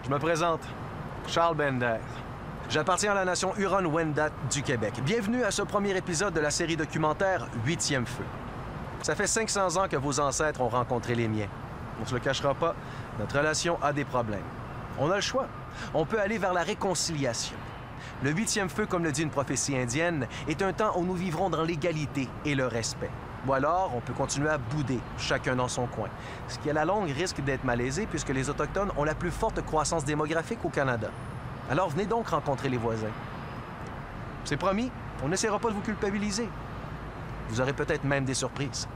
Je me présente, Charles Bender. J'appartiens à la nation Huron-Wendat du Québec. Bienvenue à ce premier épisode de la série documentaire 8e Feu. Ça fait 500 ans que vos ancêtres ont rencontré les miens. On se le cachera pas, notre relation a des problèmes. On a le choix. On peut aller vers la réconciliation. Le 8e feu, comme le dit une prophétie indienne, est un temps où nous vivrons dans l'égalité et le respect. Ou alors, on peut continuer à bouder, chacun dans son coin, ce qui à la longue risque d'être malaisé puisque les Autochtones ont la plus forte croissance démographique au Canada. Alors venez donc rencontrer les voisins. C'est promis, on n'essaiera pas de vous culpabiliser. Vous aurez peut-être même des surprises.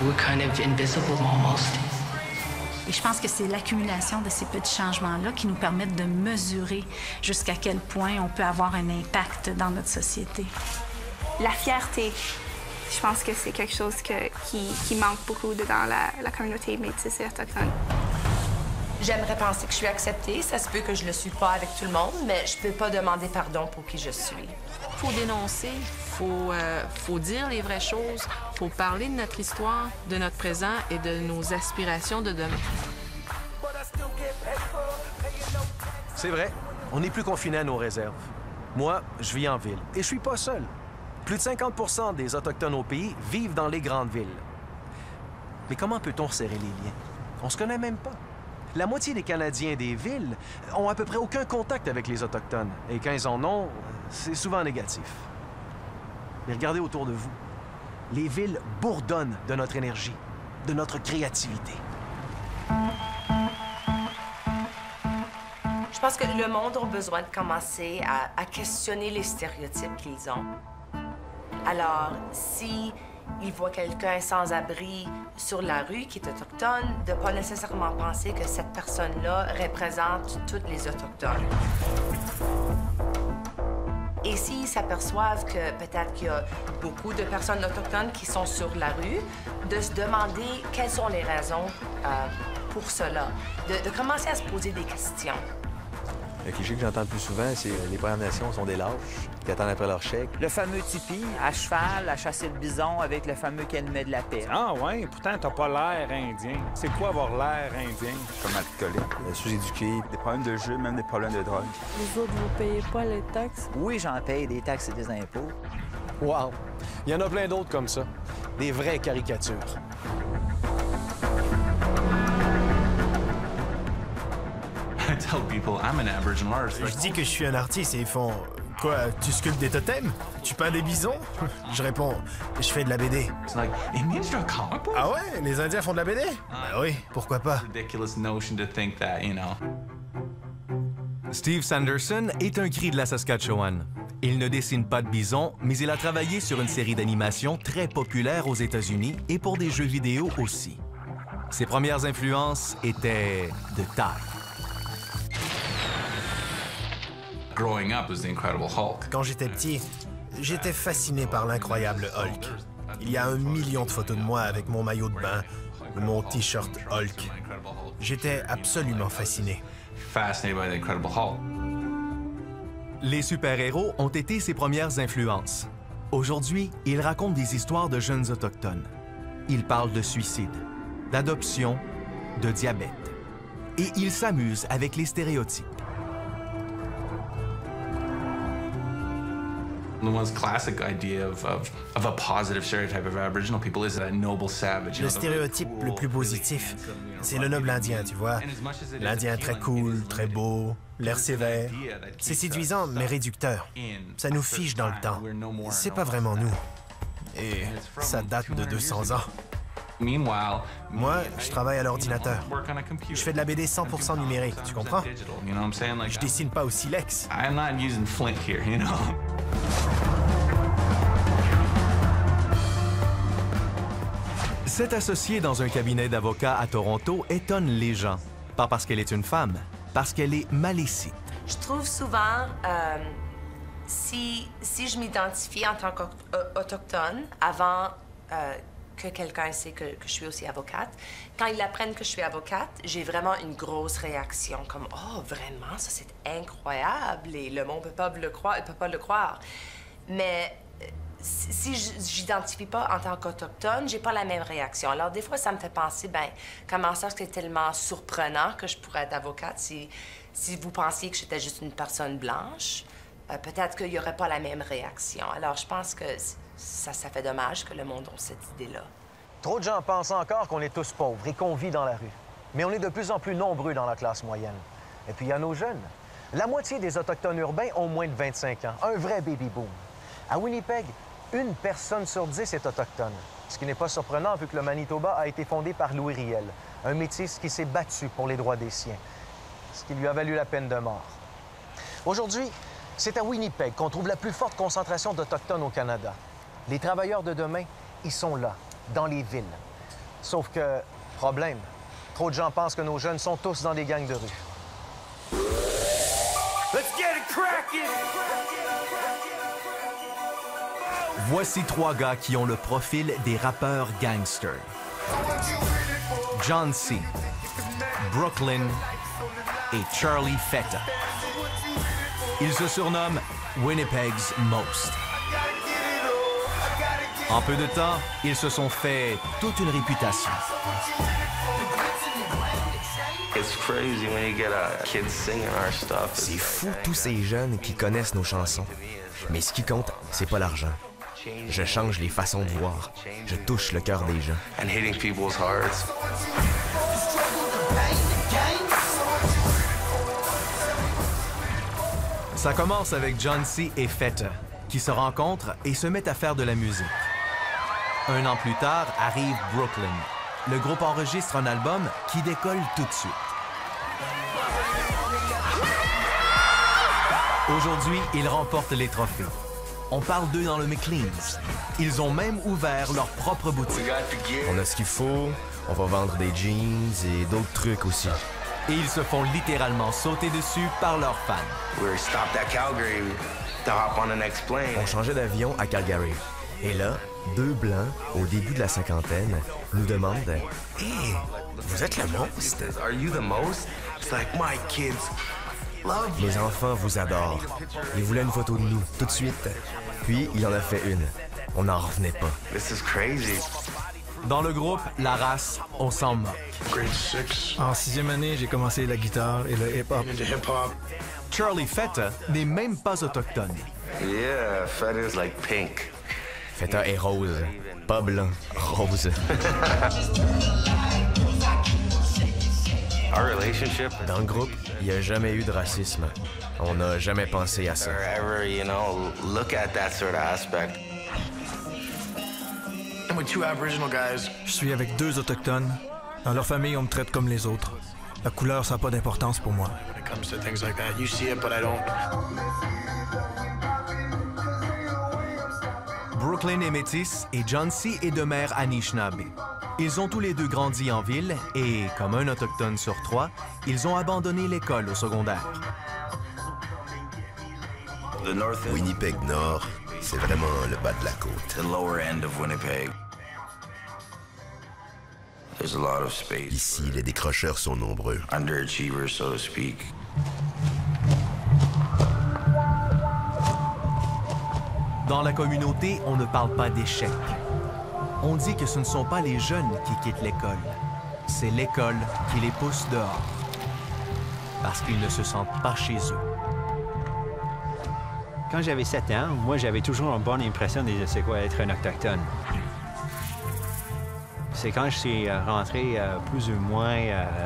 We're kind of invisible almost. Et je pense que c'est l'accumulation de ces petits changements-là qui nous permettent de mesurer jusqu'à quel point on peut avoir un impact dans notre société. La fierté, je pense que c'est quelque chose qui manque beaucoup dans la communauté métisse et autochtone. J'aimerais penser que je suis acceptée. Ça se peut que je le suis pas avec tout le monde, mais je peux pas demander pardon pour qui je suis. Faut dénoncer, faut dire les vraies choses, faut parler de notre histoire, de notre présent et de nos aspirations de demain. C'est vrai, on n'est plus confiné à nos réserves. Moi, je vis en ville et je suis pas seul. Plus de 50 des Autochtones au pays vivent dans les grandes villes. Mais comment peut-on serrer les liens? On se connaît même pas. La moitié des Canadiens des villes ont à peu près aucun contact avec les Autochtones. Et quand ils en ont, c'est souvent négatif. Mais regardez autour de vous. Les villes bourdonnent de notre énergie, de notre créativité. Je pense que le monde a besoin de commencer à questionner les stéréotypes qu'ils ont. Alors, si ils voient quelqu'un sans-abri sur la rue qui est autochtone, de ne pas nécessairement penser que cette personne-là représente tous les Autochtones. Et s'ils s'aperçoivent que peut-être qu'il y a beaucoup de personnes autochtones qui sont sur la rue, de se demander quelles sont les raisons pour cela, de commencer à se poser des questions. Le cliché que j'entends le plus souvent, c'est les Premières Nations sont des lâches qui attendent après leur chèque. Le fameux tipi, à cheval, à chasser le bison avec le fameux calumet de la paix. Ah ouais, pourtant t'as pas l'air indien. C'est quoi avoir l'air indien? Comme alcoolique, sous-éduqué, des problèmes de jeu, même des problèmes de drogue. Les autres, vous payez pas les taxes? Oui, j'en paye des taxes et des impôts. Wow! Il y en a plein d'autres comme ça. Des vraies caricatures. Je dis que je suis un artiste et ils font... Quoi, tu sculptes des totems? Tu peins des bisons? Je réponds, je fais de la BD. Ah ouais? Les Indiens font de la BD? Ben oui, pourquoi pas? Steve Sanderson est un cri de la Saskatchewan. Il ne dessine pas de bison, mais il a travaillé sur une série d'animation très populaire aux États-Unis et pour des jeux vidéo aussi. Ses premières influences étaient de taille. Quand j'étais petit, j'étais fasciné par l'incroyable Hulk. Il y a 1 million de photos de moi avec mon maillot de bain ou mon T-shirt Hulk. J'étais absolument fasciné. Les super-héros ont été ses premières influences. Aujourd'hui, il raconte des histoires de jeunes autochtones. Il parle de suicide, d'adoption, de diabète. Et il s'amuse avec les stéréotypes. Le stéréotype le plus positif, c'est le noble indien, tu vois. L'Indien très cool, très beau, l'air sévère. C'est séduisant, mais réducteur. Ça nous fige dans le temps. C'est pas vraiment nous. Et ça date de 200 ans. Moi, je travaille à l'ordinateur. Je fais de la BD 100% numérique, tu comprends? Je dessine pas au silex. Cette associée dans un cabinet d'avocats à Toronto étonne les gens. Pas parce qu'elle est une femme, parce qu'elle est malécite. Je trouve souvent si je m'identifie en tant qu'autochtone avant que quelqu'un sait que je suis aussi avocate, quand ils apprennent que je suis avocate, j'ai vraiment une grosse réaction, comme « Oh, vraiment, ça c'est incroyable! » Et le monde ne peut pas le croire. Mais si j'identifie pas en tant qu'autochtone, j'ai pas la même réaction. Alors, des fois, ça me fait penser, ben, comment ça, c'est tellement surprenant que je pourrais être avocate si vous pensiez que j'étais juste une personne blanche. Peut-être qu'il n'y aurait pas la même réaction. Alors, je pense que ça fait dommage que le monde ait cette idée-là. Trop de gens pensent encore qu'on est tous pauvres et qu'on vit dans la rue. Mais on est de plus en plus nombreux dans la classe moyenne. Et puis, il y a nos jeunes. La moitié des Autochtones urbains ont moins de 25 ans. Un vrai baby-boom. À Winnipeg, 1 personne sur 10 est autochtone. Ce qui n'est pas surprenant vu que le Manitoba a été fondé par Louis Riel, un métis qui s'est battu pour les droits des siens, ce qui lui a valu la peine de mort. Aujourd'hui, c'est à Winnipeg qu'on trouve la plus forte concentration d'Autochtones au Canada. Les travailleurs de demain, ils sont là, dans les villes. Sauf que, problème, trop de gens pensent que nos jeunes sont tous dans des gangs de rue. Let's get it crackin'! Voici 3 gars qui ont le profil des rappeurs gangsters. John C., Brooklyn et Charlie Feta. Ils se surnomment Winnipeg's Most. En peu de temps, ils se sont fait toute une réputation. C'est fou tous ces jeunes qui connaissent nos chansons. Mais ce qui compte, c'est pas l'argent. Je change les façons de voir. Je touche le cœur des gens. Ça commence avec John C. et Feta, qui se rencontrent et se mettent à faire de la musique. 1 an plus tard, arrive Brooklyn. Le groupe enregistre un album qui décolle tout de suite. Aujourd'hui, ils remportent les trophées. On parle d'eux dans le McLean's. Ils ont même ouvert leur propre boutique. On a ce qu'il faut, on va vendre des jeans et d'autres trucs aussi. Et ils se font littéralement sauter dessus par leurs fans. On changeait d'avion à Calgary. Et là, 2 blancs, au début de la cinquantaine, nous demandent « Hey, vous êtes le Most? Les enfants vous adorent. Ils voulaient une photo de nous, tout de suite. Puis, il en a fait une. On n'en revenait pas. Dans le groupe, la race, on s'en moque. En 6e année, j'ai commencé la guitare et le hip-hop. Charlie Feta n'est même pas autochtone. Yeah, Feta's like pink. Feta est rose, pas blanc, rose. Dans le groupe, il n'y a jamais eu de racisme. On n'a jamais pensé à ça. Je suis avec 2 autochtones. Dans leur famille, on me traite comme les autres. La couleur, ça n'a pas d'importance pour moi. Brooklyn est métis et John C. est de mère Anishinaabe. Ils ont tous les 2 grandi en ville et, comme un autochtone sur 3, ils ont abandonné l'école au secondaire. Winnipeg Nord, c'est vraiment le bas de la côte. Ici, les décrocheurs sont nombreux. Dans la communauté, on ne parle pas d'échec. On dit que ce ne sont pas les jeunes qui quittent l'école. C'est l'école qui les pousse dehors. Parce qu'ils ne se sentent pas chez eux. Quand j'avais 7 ans, moi, j'avais toujours une bonne impression de c'est quoi être un autochtone. C'est quand je suis rentré plus ou moins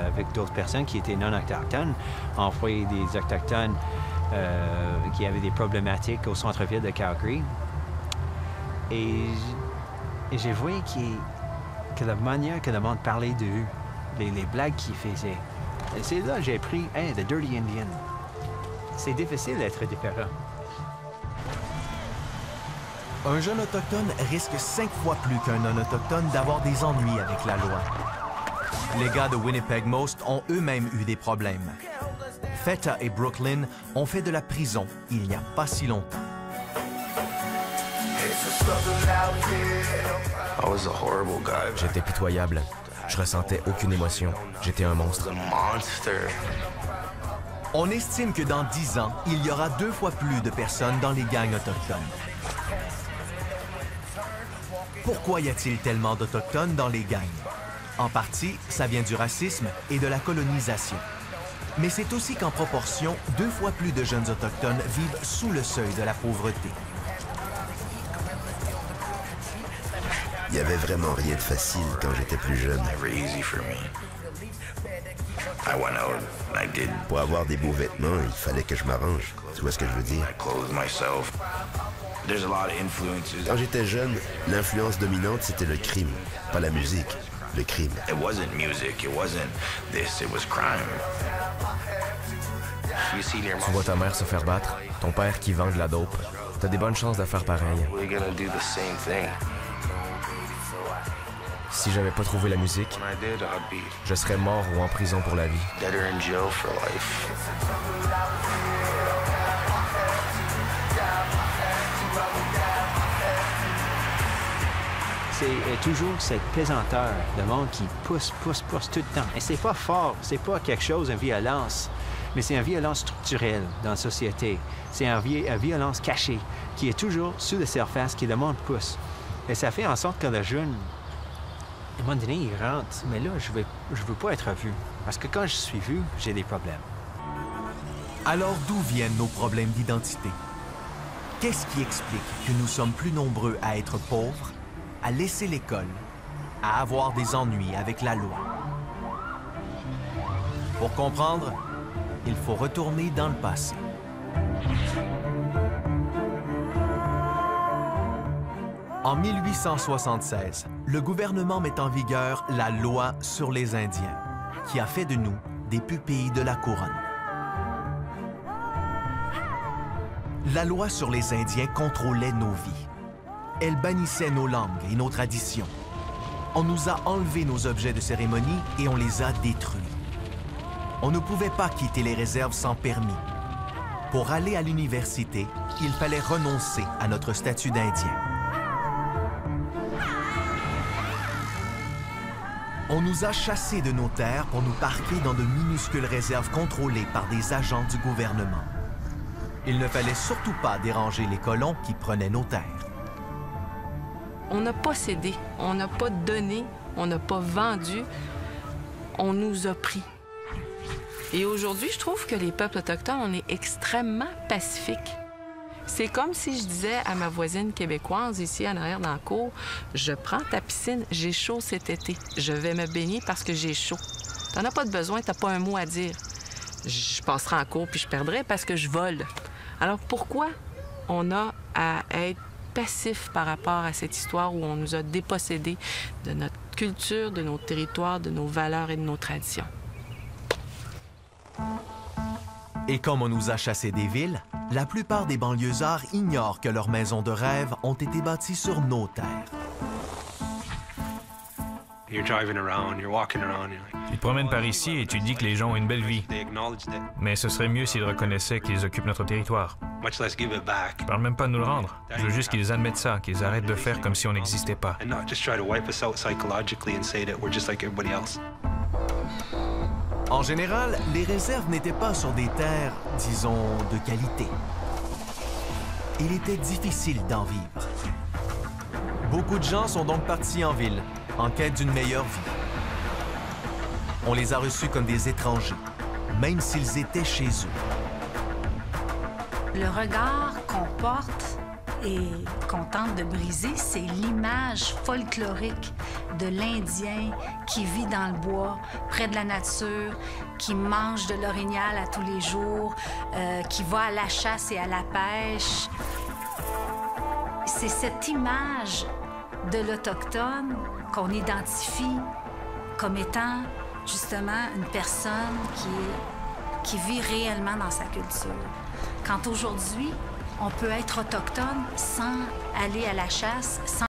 avec d'autres personnes qui étaient non autochtones, on voyait des autochtones qui avaient des problématiques au centre-ville de Calgary. Et j'ai vu que la manière que le monde parlait d'eux, les blagues qu'ils faisaient, c'est là que j'ai appris, hey, the Dirty Indian. C'est difficile d'être différent. Un jeune autochtone risque 5 fois plus qu'un non-autochtone d'avoir des ennuis avec la loi. Les gars de Winnipeg Most ont eux-mêmes eu des problèmes. Feta et Brooklyn ont fait de la prison il n'y a pas si longtemps. J'étais pitoyable. Je ressentais aucune émotion. J'étais un monstre. On estime que dans 10 ans, il y aura 2 fois plus de personnes dans les gangs autochtones. Pourquoi y a-t-il tellement d'Autochtones dans les gangs? En partie, ça vient du racisme et de la colonisation. Mais c'est aussi qu'en proportion, 2 fois plus de jeunes Autochtones vivent sous le seuil de la pauvreté. Il n'y avait vraiment rien de facile quand j'étais plus jeune. Pour avoir des beaux vêtements, il fallait que je m'arrange. Tu vois ce que je veux dire? Quand j'étais jeune, l'influence dominante, c'était le crime, pas la musique. Le crime. Tu vois ta mère se faire battre, ton père qui vend de la dope. T'as des bonnes chances de faire pareil. Si j'avais pas trouvé la musique, je serais mort ou en prison pour la vie. C'est toujours cette pesanteur de monde qui pousse tout le temps. Et c'est pas fort, c'est pas quelque chose, une violence, mais c'est une violence structurelle dans la société. C'est une violence cachée qui est toujours sous la surface, qui le monde pousse. Et ça fait en sorte que le jeune, à un moment donné, il rentre. Mais là, je veux pas être vu. Parce que quand je suis vu, j'ai des problèmes. Alors d'où viennent nos problèmes d'identité? Qu'est-ce qui explique que nous sommes plus nombreux à être pauvres, à laisser l'école, à avoir des ennuis avec la loi? Pour comprendre, il faut retourner dans le passé. En 1876, le gouvernement met en vigueur la loi sur les Indiens, qui a fait de nous des pupilles de la couronne. La loi sur les Indiens contrôlait nos vies. Elle bannissait nos langues et nos traditions. On nous a enlevé nos objets de cérémonie et on les a détruits. On ne pouvait pas quitter les réserves sans permis. Pour aller à l'université, il fallait renoncer à notre statut d'Indien. On nous a chassés de nos terres pour nous parquer dans de minuscules réserves contrôlées par des agents du gouvernement. Il ne fallait surtout pas déranger les colons qui prenaient nos terres. On n'a pas cédé, on n'a pas donné, on n'a pas vendu, on nous a pris. Et aujourd'hui, je trouve que les peuples autochtones, on est extrêmement pacifiques. C'est comme si je disais à ma voisine québécoise ici en arrière dans la cour, je prends ta piscine, j'ai chaud cet été, je vais me baigner parce que j'ai chaud. T'en as pas de besoin, t'as pas un mot à dire. Je passerai en cours puis je perdrai parce que je vole. Alors pourquoi on a à être passif par rapport à cette histoire où on nous a dépossédés de notre culture, de nos territoires, de nos valeurs et de nos traditions? Et comme on nous a chassés des villes, la plupart des banlieusards ignorent que leurs maisons de rêve ont été bâties sur nos terres. Tu te promènes par ici et tu dis que les gens ont une belle vie. Mais ce serait mieux s'ils reconnaissaient qu'ils occupent notre territoire. Je parle même pas de nous le rendre. Je veux juste qu'ils admettent ça, qu'ils arrêtent de faire comme si on n'existait pas. En général, les réserves n'étaient pas sur des terres, disons, de qualité. Il était difficile d'en vivre. Beaucoup de gens sont donc partis en ville, en quête d'une meilleure vie. On les a reçus comme des étrangers, même s'ils étaient chez eux. Le regard qu'on porte et qu'on tente de briser, c'est l'image folklorique de l'Indien qui vit dans le bois, près de la nature, qui mange de l'orignal à tous les jours, qui va à la chasse et à la pêche. C'est cette image de l'Autochtone qu'on identifie comme étant justement une personne qui vit réellement dans sa culture. Quand aujourd'hui, on peut être autochtone sans aller à la chasse, sans